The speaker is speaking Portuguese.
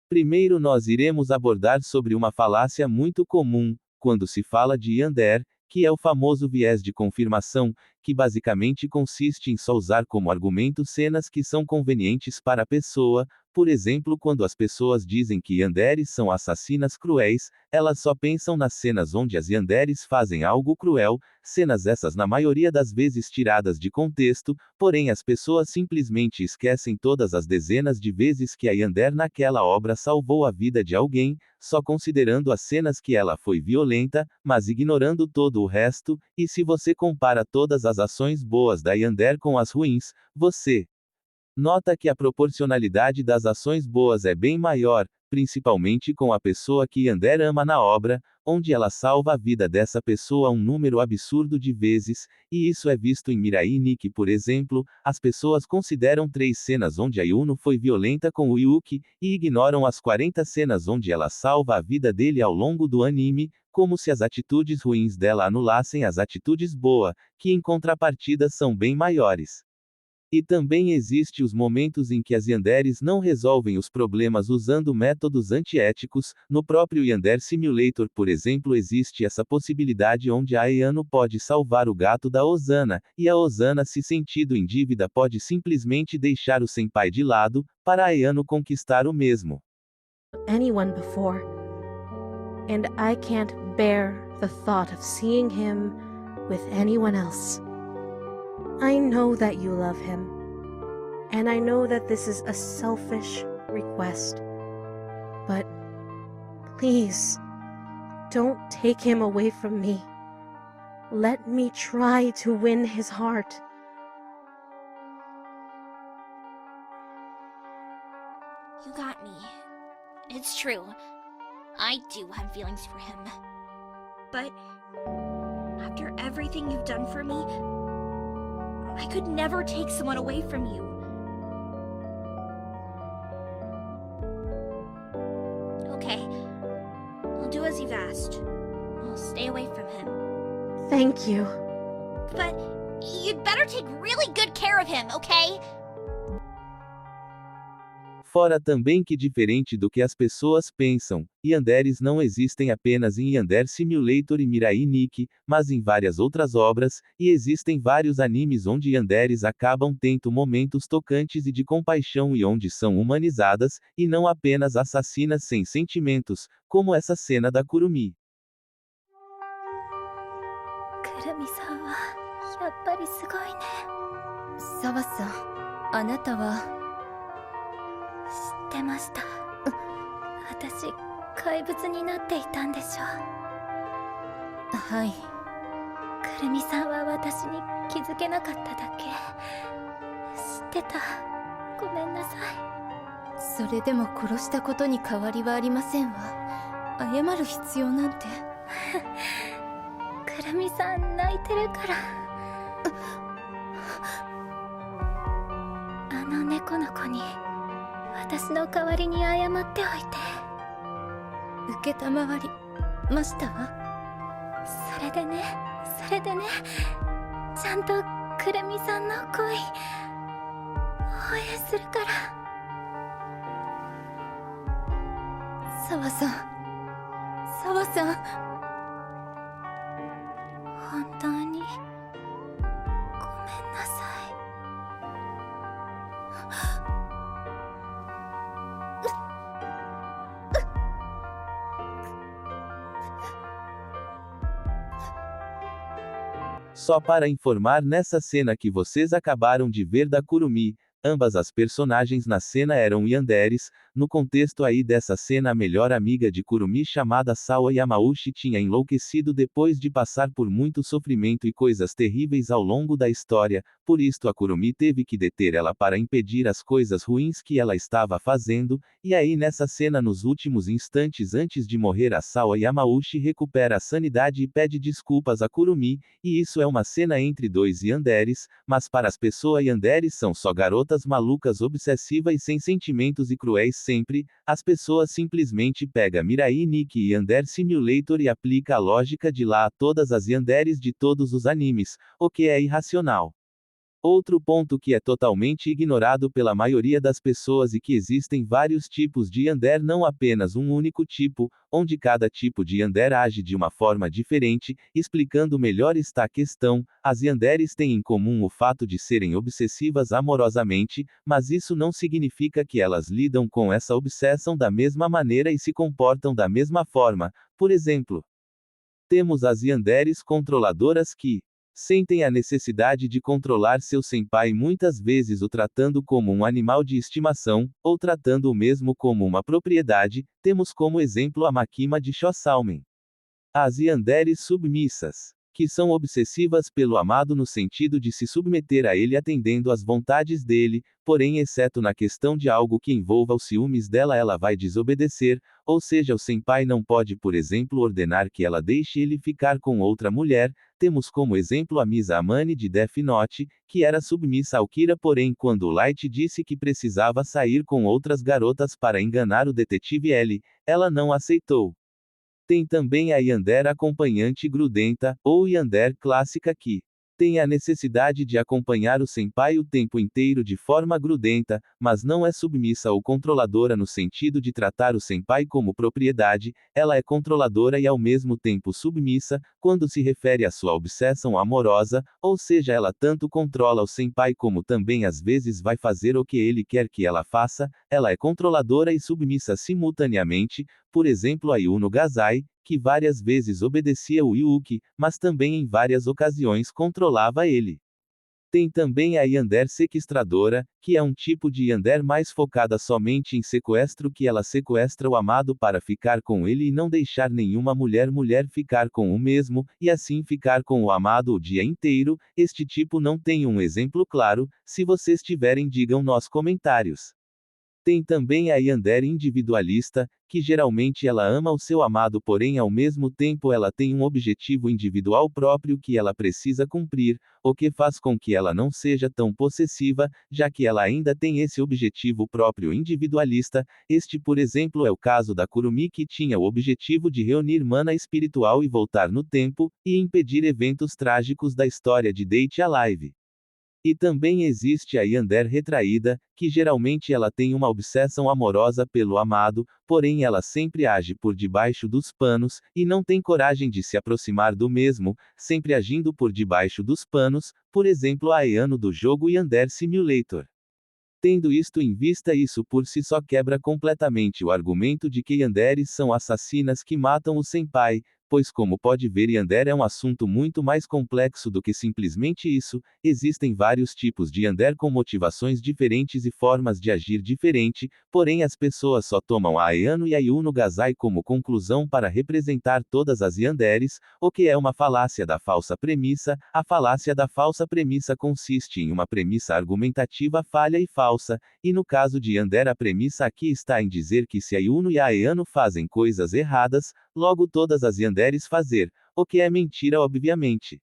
Primeiro nós iremos abordar sobre uma falácia muito comum, quando se fala de yandere, que é o famoso viés de confirmação, que basicamente consiste em só usar como argumento cenas que são convenientes para a pessoa. Por exemplo, quando as pessoas dizem que yanderes são assassinas cruéis, elas só pensam nas cenas onde as yanderes fazem algo cruel, cenas essas na maioria das vezes tiradas de contexto, porém as pessoas simplesmente esquecem todas as dezenas de vezes que a yandere naquela obra salvou a vida de alguém, só considerando as cenas que ela foi violenta, mas ignorando todo o resto. E se você compara todas as ações boas da yandere com as ruins, você nota que a proporcionalidade das ações boas é bem maior, principalmente com a pessoa que yandere ama na obra, onde ela salva a vida dessa pessoa um número absurdo de vezes, e isso é visto em Mirai Nikki, por exemplo. As pessoas consideram 3 cenas onde a Yuno foi violenta com o Yuki, e ignoram as 40 cenas onde ela salva a vida dele ao longo do anime, como se as atitudes ruins dela anulassem as atitudes boas, que em contrapartida são bem maiores. E também existe os momentos em que as yanderes não resolvem os problemas usando métodos antiéticos. No próprio Yandere Simulator, por exemplo, existe essa possibilidade onde a Ayano pode salvar o gato da Ozana, e a Ozana, se sentindo em dívida, pode simplesmente deixar o senpai de lado, para a Ayano conquistar o mesmo. Anyone before, and I can't bear the thought of seeing him with anyone else. I know that you love him, and I know that this is a selfish request, but please, don't take him away from me. Let me try to win his heart. You got me. It's true. I do have feelings for him. But after everything you've done for me, I could never take someone away from you. Okay, I'll do as you've asked. I'll stay away from him. Thank you. But you'd better take really good care of him, okay? Fora também que, diferente do que as pessoas pensam, yanderes não existem apenas em Yandere Simulator e Mirai Nikki, mas em várias outras obras, e existem vários animes onde yanderes acabam tendo momentos tocantes e de compaixão e onde são humanizadas, e não apenas assassinas sem sentimentos, como essa cena da Kurumi. くるみさんはやっぱりすごいね。沢さん、あなたは知ってました。私、怪物になっていたんでしょ。はい。くるみさんは私に気づけなかっただけ。知ってた。ごめんなさい。それでも殺したことに変わりはありませんわ。謝る必要なんて。くるみさん泣いてるから。あの猫の子に私の代わりに謝っておいて。承りましたわ。それでね、ちゃんとくるみさんの恋応援するから。沢さん、沢さん、本当にごめんなさい。Só para informar, nessa cena que vocês acabaram de ver da Kurumi, ambas as personagens na cena eram yanderes. No contexto aí dessa cena, a melhor amiga de Kurumi, chamada Sawa Yamauchi, tinha enlouquecido depois de passar por muito sofrimento e coisas terríveis ao longo da história. Por isto a Kurumi teve que deter ela para impedir as coisas ruins que ela estava fazendo. E aí nessa cena, nos últimos instantes antes de morrer, a Sawa Yamauchi recupera a sanidade e pede desculpas a Kurumi, e isso é uma cena entre dois yanderes, mas para as pessoas yanderes são só garotas malucas obsessivas e sem sentimentos e cruéis sempre. As pessoas simplesmente pega Mirai Nikki e Yandere Simulator e aplica a lógica de lá a todas as yanderes de todos os animes, o que é irracional. Outro ponto que é totalmente ignorado pela maioria das pessoas e que existem vários tipos de yandere, não apenas um único tipo, onde cada tipo de yandere age de uma forma diferente. Explicando melhor esta questão, as yanderes têm em comum o fato de serem obsessivas amorosamente, mas isso não significa que elas lidam com essa obsessão da mesma maneira e se comportam da mesma forma. Por exemplo, temos as yanderes controladoras que sentem a necessidade de controlar seu senpai, muitas vezes o tratando como um animal de estimação, ou tratando-o mesmo como uma propriedade. Temos como exemplo a Makima de Shosalmen. As yanderes submissas, que são obsessivas pelo amado no sentido de se submeter a ele atendendo às vontades dele, porém exceto na questão de algo que envolva os ciúmes dela ela vai desobedecer, ou seja, o senpai não pode, por exemplo, ordenar que ela deixe ele ficar com outra mulher. Temos como exemplo a Misa Amane de Death Note, que era submissa ao Kira, porém quando o Light disse que precisava sair com outras garotas para enganar o detetive L, ela não aceitou. Tem também a yandere acompanhante grudenta, ou yandere clássica, que tem a necessidade de acompanhar o senpai o tempo inteiro de forma grudenta, mas não é submissa ou controladora no sentido de tratar o senpai como propriedade. Ela é controladora e ao mesmo tempo submissa, quando se refere à sua obsessão amorosa, ou seja, ela tanto controla o senpai como também às vezes vai fazer o que ele quer que ela faça. Ela é controladora e submissa simultaneamente. Por exemplo, a Yuno Gazai, que várias vezes obedecia o Yuki, mas também em várias ocasiões controlava ele. Tem também a yandere sequestradora, que é um tipo de yandere mais focada somente em sequestro, que ela sequestra o amado para ficar com ele e não deixar nenhuma mulher ficar com o mesmo, e assim ficar com o amado o dia inteiro. Este tipo não tem um exemplo claro. Se vocês tiverem, digam nos comentários. Tem também a yandere individualista, que geralmente ela ama o seu amado, porém ao mesmo tempo ela tem um objetivo individual próprio que ela precisa cumprir, o que faz com que ela não seja tão possessiva, já que ela ainda tem esse objetivo próprio individualista. Este, por exemplo, é o caso da Kurumi, que tinha o objetivo de reunir mana espiritual e voltar no tempo, e impedir eventos trágicos da história de Date Alive. E também existe a yandere retraída, que geralmente ela tem uma obsessão amorosa pelo amado, porém ela sempre age por debaixo dos panos, e não tem coragem de se aproximar do mesmo, sempre agindo por debaixo dos panos. Por exemplo, a Ayano do jogo Yandere Simulator. Tendo isto em vista, isso por si só quebra completamente o argumento de que yanderes são assassinas que matam o senpai, pois como pode ver, yandere é um assunto muito mais complexo do que simplesmente isso. Existem vários tipos de yandere com motivações diferentes e formas de agir diferente, porém as pessoas só tomam a Ayano e a Yuno Gazai como conclusão para representar todas as yanderes, o que é uma falácia da falsa premissa. A falácia da falsa premissa consiste em uma premissa argumentativa falha e falsa, e no caso de yandere a premissa aqui está em dizer que se a Yuno e a Ayano fazem coisas erradas, logo todas as yanderes fazer, o que é mentira obviamente.